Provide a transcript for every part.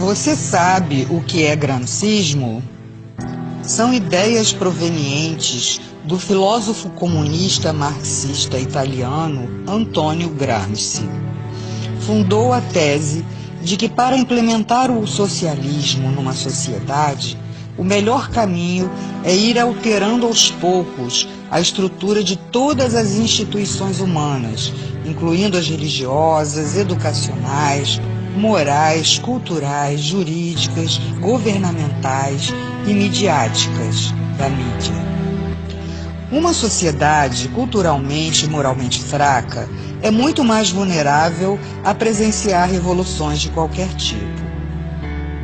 Você sabe o que é gramscismo? São ideias provenientes do filósofo comunista marxista italiano Antonio Gramsci. Fundou a tese de que para implementar o socialismo numa sociedade, o melhor caminho é ir alterando aos poucos a estrutura de todas as instituições humanas, incluindo as religiosas, educacionais, morais, culturais, jurídicas, governamentais e midiáticas da mídia. Uma sociedade culturalmente e moralmente fraca é muito mais vulnerável a presenciar revoluções de qualquer tipo.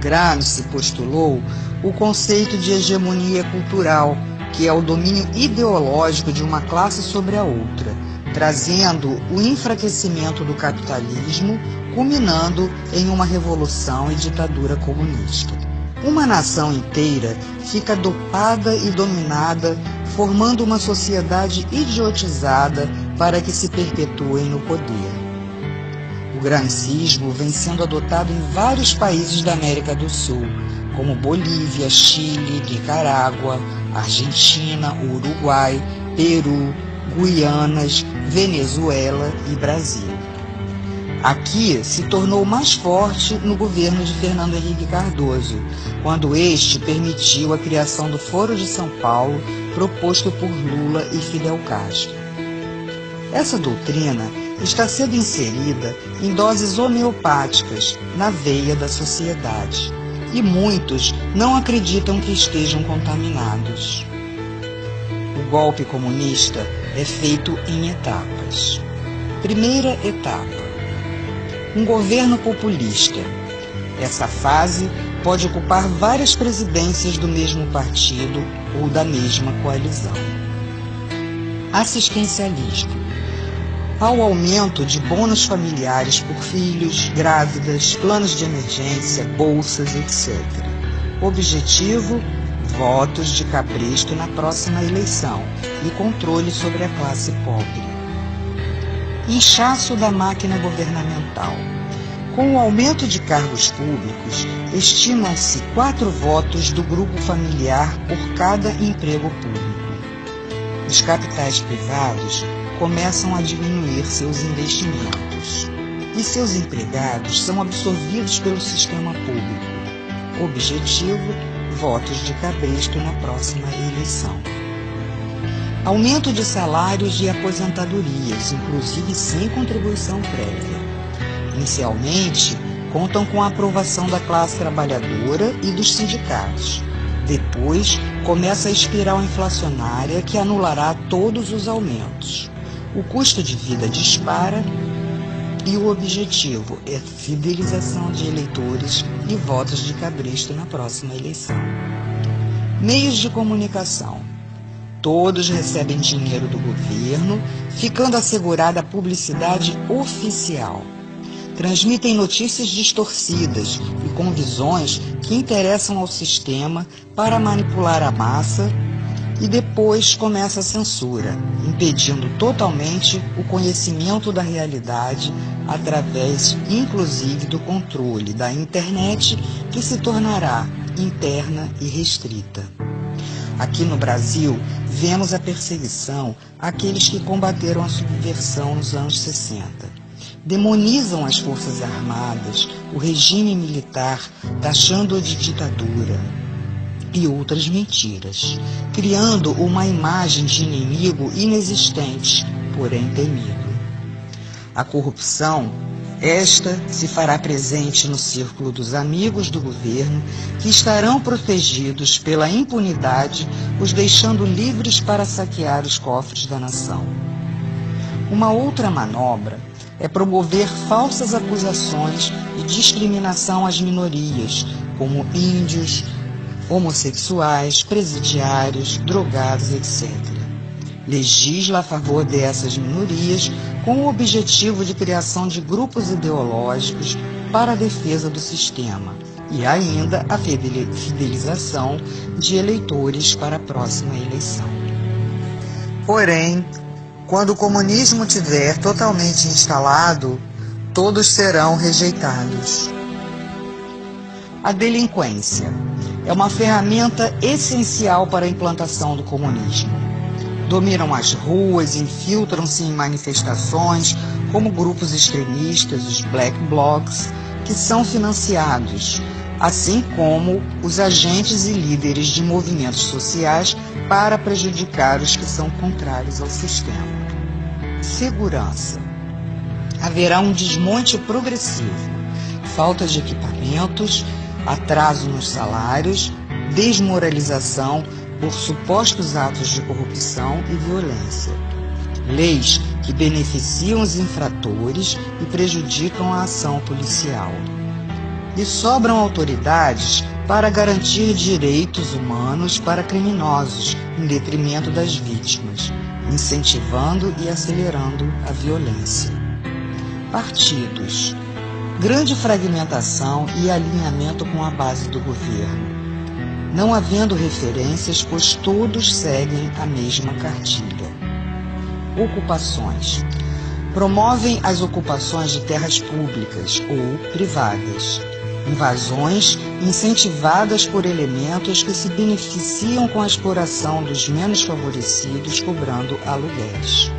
Gramsci postulou o conceito de hegemonia cultural, que é o domínio ideológico de uma classe sobre a outra, trazendo o enfraquecimento do capitalismo, culminando em uma revolução e ditadura comunista. Uma nação inteira fica dopada e dominada, formando uma sociedade idiotizada para que se perpetuem no poder. O gramscismo vem sendo adotado em vários países da América do Sul, como Bolívia, Chile, Nicarágua, Argentina, Uruguai, Peru, Guianas, Venezuela e Brasil. Aqui se tornou mais forte no governo de Fernando Henrique Cardoso, quando este permitiu a criação do Foro de São Paulo, proposto por Lula e Fidel Castro. Essa doutrina está sendo inserida em doses homeopáticas na veia da sociedade, e muitos não acreditam que estejam contaminados. O golpe comunista é feito em etapas. Primeira etapa: um governo populista. Essa fase pode ocupar várias presidências do mesmo partido ou da mesma coalizão. Assistencialismo. Ao aumento de bônus familiares por filhos, grávidas, planos de emergência, bolsas, etc. Objetivo: votos de cabresto na próxima eleição e controle sobre a classe pobre. Inchaço da máquina governamental. Com o aumento de cargos públicos, estimam-se 4 votos do grupo familiar por cada emprego público. Os capitais privados começam a diminuir seus investimentos e seus empregados são absorvidos pelo sistema público. Objetivo: votos de cabresto na próxima eleição. Aumento de salários e aposentadorias, inclusive sem contribuição prévia. Inicialmente, contam com a aprovação da classe trabalhadora e dos sindicatos. Depois, começa a espiral inflacionária que anulará todos os aumentos. O custo de vida dispara e o objetivo é fidelização de eleitores e votos de cabresto na próxima eleição. Meios de comunicação. Todos recebem dinheiro do governo, ficando assegurada a publicidade oficial. Transmitem notícias distorcidas e com visões que interessam ao sistema para manipular a massa, e depois começa a censura, impedindo totalmente o conhecimento da realidade através, inclusive, do controle da internet, que se tornará interna e restrita. Aqui no Brasil, vemos a perseguição àqueles que combateram a subversão nos anos 60. Demonizam as forças armadas, o regime militar, taxando-o de ditadura e outras mentiras, criando uma imagem de inimigo inexistente, porém temido. A corrupção, esta se fará presente no círculo dos amigos do governo, que estarão protegidos pela impunidade, os deixando livres para saquear os cofres da nação. Uma outra manobra é promover falsas acusações e discriminação às minorias, como índios, homossexuais, presidiários, drogados, etc. Legisla a favor dessas minorias com o objetivo de criação de grupos ideológicos para a defesa do sistema e ainda a fidelização de eleitores para a próxima eleição. Porém, quando o comunismo tiver totalmente instalado, todos serão rejeitados. A delinquência é uma ferramenta essencial para a implantação do comunismo. Dominam as ruas, infiltram-se em manifestações como grupos extremistas, os Black Blocs, que são financiados, assim como os agentes e líderes de movimentos sociais para prejudicar os que são contrários ao sistema. Segurança. Haverá um desmonte progressivo, falta de equipamentos, atraso nos salários, desmoralização por supostos atos de corrupção e violência. Leis que beneficiam os infratores e prejudicam a ação policial. E sobram autoridades para garantir direitos humanos para criminosos, em detrimento das vítimas, incentivando e acelerando a violência. Partidos. Grande fragmentação e alinhamento com a base do governo. Não havendo referências, pois todos seguem a mesma cartilha. Ocupações. Promovem as ocupações de terras públicas ou privadas. Invasões incentivadas por elementos que se beneficiam com a exploração dos menos favorecidos, cobrando aluguéis.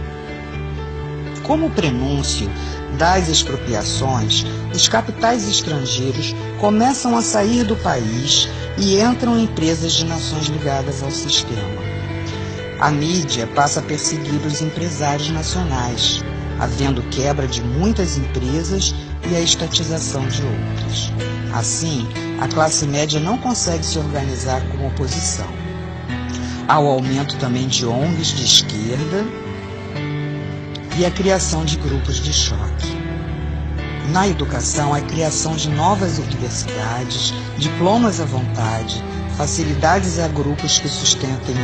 Como prenúncio das expropriações, os capitais estrangeiros começam a sair do país e entram em empresas de nações ligadas ao sistema. A mídia passa a perseguir os empresários nacionais, havendo quebra de muitas empresas e a estatização de outras. Assim, a classe média não consegue se organizar como oposição. Há o aumento também de ONGs de esquerda e a criação de grupos de choque. Na educação, a criação de novas universidades, diplomas à vontade, facilidades a grupos que sustentem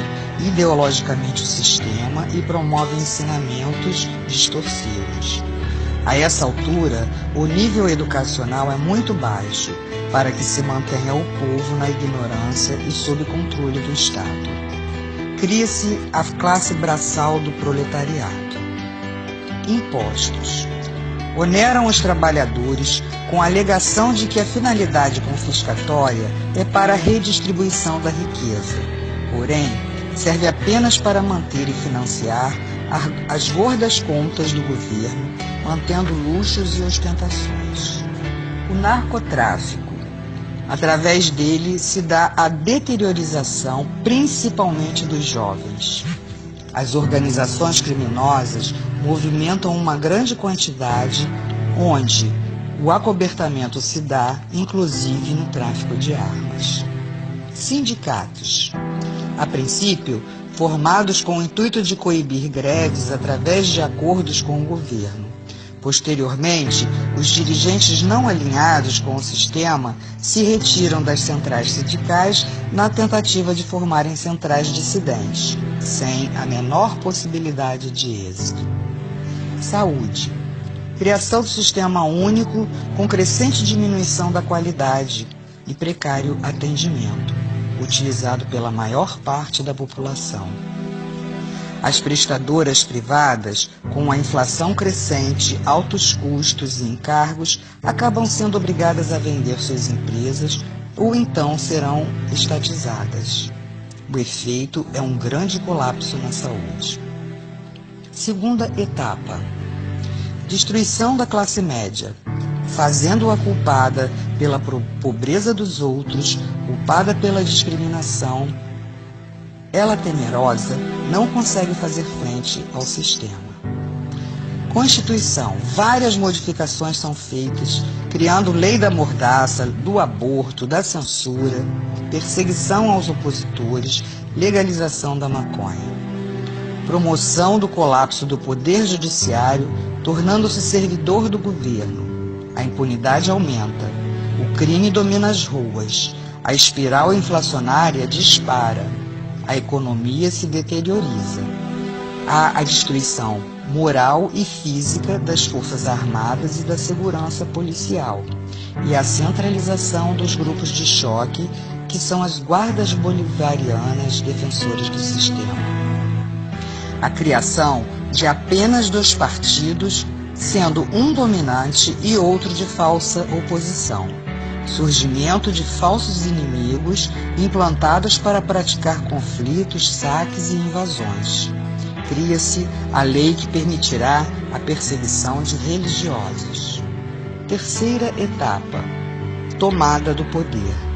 ideologicamente o sistema e promovem ensinamentos distorcidos. A essa altura, o nível educacional é muito baixo para que se mantenha o povo na ignorância e sob controle do Estado. Cria-se a classe braçal do proletariado. Impostos. Oneram os trabalhadores com a alegação de que a finalidade confiscatória é para a redistribuição da riqueza. Porém, serve apenas para manter e financiar as gordas contas do governo, mantendo luxos e ostentações. O narcotráfico. Através dele se dá a deteriorização, principalmente dos jovens. As organizações criminosas movimentam uma grande quantidade, onde o acobertamento se dá, inclusive no tráfico de armas. Sindicatos. A princípio, formados com o intuito de coibir greves através de acordos com o governo. Posteriormente, os dirigentes não alinhados com o sistema se retiram das centrais sindicais na tentativa de formarem centrais dissidentes, sem a menor possibilidade de êxito. Saúde. Criação do sistema único com crescente diminuição da qualidade e precário atendimento, utilizado pela maior parte da população. As prestadoras privadas, com a inflação crescente, altos custos e encargos, acabam sendo obrigadas a vender suas empresas ou então serão estatizadas. O efeito é um grande colapso na saúde. Segunda etapa. Destruição da classe média, fazendo-a culpada pela pobreza dos outros, culpada pela discriminação. Ela, temerosa, não consegue fazer frente ao sistema. Constituição. Várias modificações são feitas, criando lei da mordaça, do aborto, da censura, perseguição aos opositores, legalização da maconha. Promoção do colapso do poder judiciário, tornando-se servidor do governo. A impunidade aumenta, o crime domina as ruas, a espiral inflacionária dispara, a economia se deterioriza. Há a destruição moral e física das forças armadas e da segurança policial, e a centralização dos grupos de choque, que são as guardas bolivarianas defensoras do sistema. A criação de apenas 2 partidos, sendo um dominante e outro de falsa oposição. surgimento de falsos inimigos implantados para praticar conflitos, saques e invasões. Cria-se a lei que permitirá a perseguição de religiosos. Terceira etapa: tomada do poder.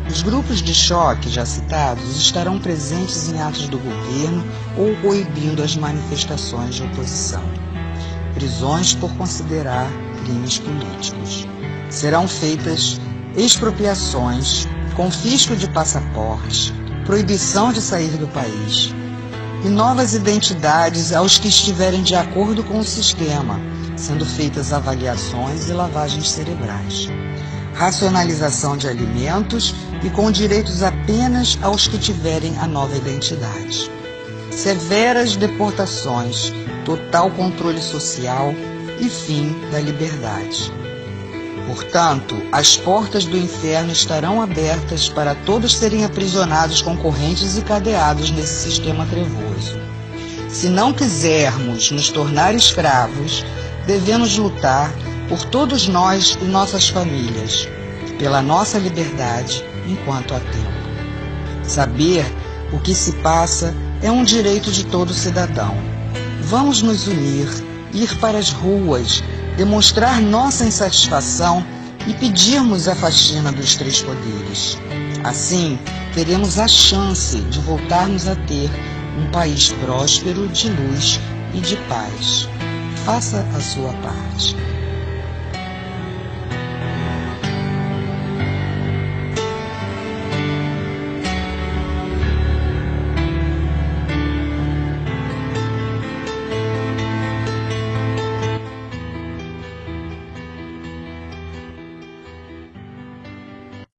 Os grupos de choque já citados estarão presentes em atos do governo ou coibindo as manifestações de oposição. Prisões por considerar crimes políticos. Serão feitas expropriações, confisco de passaportes, proibição de sair do país e novas identidades aos que estiverem de acordo com o sistema, sendo feitas avaliações e lavagens cerebrais. Racionalização de alimentos e com direitos apenas aos que tiverem a nova identidade. Severas deportações, total controle social e fim da liberdade. Portanto, as portas do inferno estarão abertas para todos serem aprisionados com correntes e cadeados nesse sistema trevoso. Se não quisermos nos tornar escravos, devemos lutar por todos nós e nossas famílias, pela nossa liberdade enquanto há tempo. Saber o que se passa é um direito de todo cidadão. Vamos nos unir, ir para as ruas, demonstrar nossa insatisfação e pedirmos a faxina dos três poderes. Assim, teremos a chance de voltarmos a ter um país próspero, de luz e de paz. Faça a sua parte.